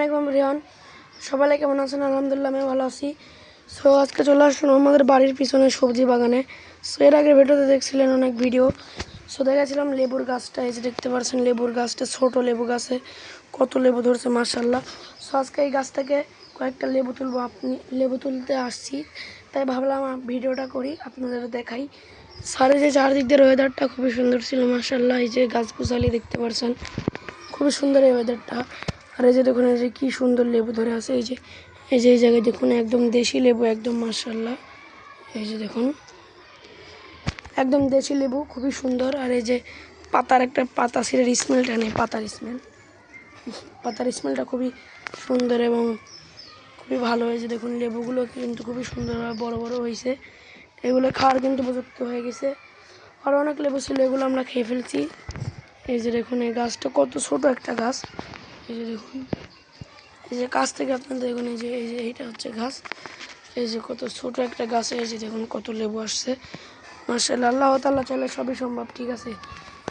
আলাইকুম রিয়ান, সবাই কেমন আছেন? আলহামদুলিল্লাহ আমি ভালো আছি। সো আজকে চলে আসলাম আমাদের বাড়ির পিছনে সবজি বাগানে। সো এর আগে ভিডিওতে দেখছিলেন অনেক ভিডিও। সো দেখাছিলাম লেবুর গাছটা, এই যে দেখতে পাচ্ছেন লেবুর গাছটা, ছোট লেবু গাছে কত লেবু ধরছে মাশাআল্লাহ। সো আজকে এই গাছ থেকে কয়েকটা লেবু তুলবো, আপনি লেবু তুলতে আসছি, তাই ভাবলাম ভিডিওটা করি, আপনাদের দেখাই। সারে যে চারদিক দিয়ে ওয়েদারটা খুবই সুন্দর ছিল মাশাআল্লাহ। এই যে গাছগুছালি দেখতে পাচ্ছেন, খুবই সুন্দর এই ওয়েদারটা। আর এই যে দেখুন এই যে কী সুন্দর লেবু ধরে আছে, এই যে এই জায়গায় দেখুন একদম দেশি লেবু, একদম মাশাআল্লাহ। এই যে দেখুন একদম দেশি লেবু, খুবই সুন্দর। আর এই যে পাতার একটা পাতা ছিঁড়ে স্মেলটা নেই, পাতার স্মেলটা খুবই সুন্দর এবং খুবই ভালো হয়েছে। দেখুন লেবুগুলো কিন্তু খুবই সুন্দরভাবে বড় বড় হয়েছে, এগুলো খাওয়ার কিন্তু উপযুক্ত হয়ে গেছে। আর অনেক লেবু ছিল, এগুলো আমরা খেয়ে ফেলছি। এই যে দেখুন এই গাছটা কত ছোট একটা গাছ, এই যে দেখুন এই যে গাছ থেকে আপনাদের দেখুন এই যে এইটা হচ্ছে গাছ, এই যে কত ছোট একটা গাছে এই যে দেখুন কত লেবু আসছে মাশাআল্লাহ। আল্লাহ তাআলা চাইলে সবই সম্ভব, ঠিক আছে।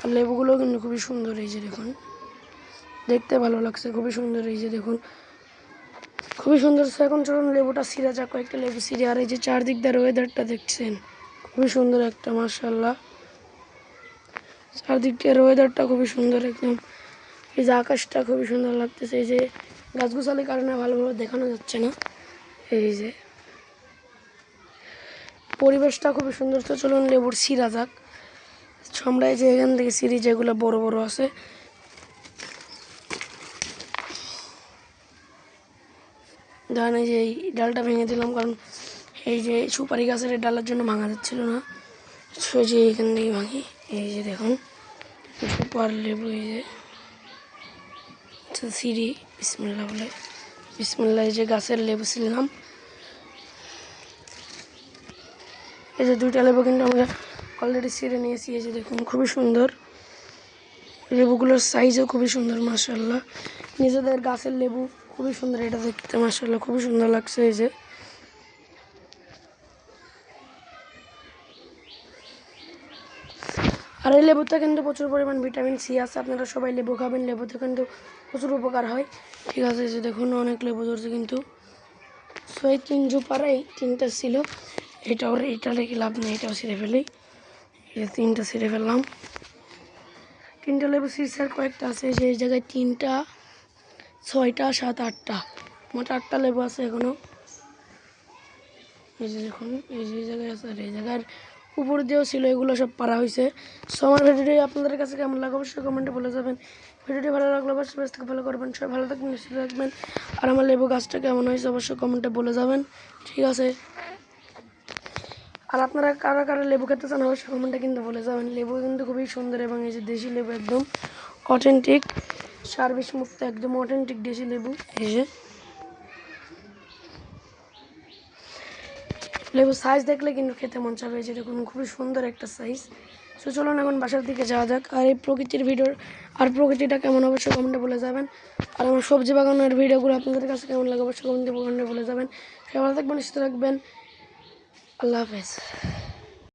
আর লেবুগুলো কিন্তু খুবই সুন্দর, এই যে দেখুন দেখতে ভালো লাগছে, খুবই সুন্দর। এই যে দেখুন খুবই সুন্দর। এখন চলুন লেবুটা ছিঁড়া যাক, কয়েকটা লেবু ছিঁড়ে। আর এই যে চারদিক দিয়ে ওয়েদারটা দেখছেন, খুবই সুন্দর একটা মাশাআল্লাহ। চারদিক দিয়ে ওয়েদারটা খুবই সুন্দর একদম। এই যে আকাশটা খুবই সুন্দর লাগতেছে, এই যে গাছগুছালির কারণে ভালোভাবে দেখানো যাচ্ছে না। এই যে পরিবেশটা খুবই সুন্দর। তো চলুন লেবুর ছিঁড়া যাক। আমরা এই যে এখান থেকে ছিঁড়ি, যেগুলো বড় বড় আছে। ধরেন এই যে এই ডালটা ভেঙে দিলাম, কারণ এই যে সুপারি গাছের এই ডালের জন্য ভাঙা যাচ্ছিল না, সেই যে এখান থেকে ভাঙি। এই যে দেখুন সুপার লেবু, এই যে সিঁড়ি বিসমিল্লাহ বলে, বিসমিল্লাহ। এই যে গাছের লেবু ছিলাম, এই যে দুইটা লেবু কিন্তু আমরা অলরেডি ছিঁড়ে নিয়েছি। এই যে দেখুন খুবই সুন্দর, লেবুগুলোর সাইজও খুবই সুন্দর মাশাআল্লাহ। নিজেদের গাছের লেবু খুবই সুন্দর, এটা দেখতে মাশাআল্লাহ খুবই সুন্দর লাগছে। এই যে আর এই লেবুতে কিন্তু প্রচুর পরিমাণ ভিটামিন সি আছে, আপনারা সবাই লেবু খাবেন, লেবুতে কিন্তু প্রচুর উপকার হয়, ঠিক আছে। এই যে দেখুন অনেক লেবু ধরছে কিন্তু। সো এই এই তিনটা ছিল, এটা রেখে লাভ নেই, এটাও ছিঁড়ে ফেলি। এই যে তিনটা ছিঁড়ে ফেললাম, তিনটা লেবু ছিঁড়ছে, আর কয়েকটা আছে। যে এই জায়গায় 3টা 6টা 7 8টা, মোট 8টা লেবু আছে এখনো। এই যে দেখুন এই যে জায়গায় আছে, আর এই জায়গার উপর দিয়েও ছিল, এগুলো সব পারা হয়েছে। সো আমার ভিডিওটি আপনাদের কাছে কেমন লাগে অবশ্যই কমেন্টে বলে যাবেন। ভিডিওটি ভালো লাগলে অবশ্যই পেজ থেকে ফলো করবেন। সবাই ভালো থাকবেন, সুস্থ থাকবেন। আর আমার লেবু গাছটা কেমন হয়েছে অবশ্যই কমেন্টে বলে যাবেন, ঠিক আছে। আর আপনারা কারা কারা লেবু খেতে চান অবশ্যই কমেন্টে কিন্তু বলে যাবেন। লেবু কিন্তু খুবই সুন্দর, এবং এই যে দেশি লেবু একদম অথেন্টিক, সার বিষ মুক্ত, একদম অথেন্টিক দেশি লেবু। এই যে লেবু সাইজ দেখলে কিন্তু খেতে মন চাবে, যে দেখুন খুবই সুন্দর একটা সাইজ। সো চলুন এখন বাসার দিকে যাওয়া যাক। আর এই প্রকৃতির ভিডিও, আর প্রকৃতিটা কেমন অবশ্যই কমেন্টে বলে যাবেন। আর আমার সবজি বাগানের ভিডিওগুলো আপনাদের কাছে কেমন লাগে অবশ্যই কমেন্টে বলে যাবেন। সবাই ভালো থাকবেন, সুস্থ থাকবেন, আল্লাহ হাফেজ।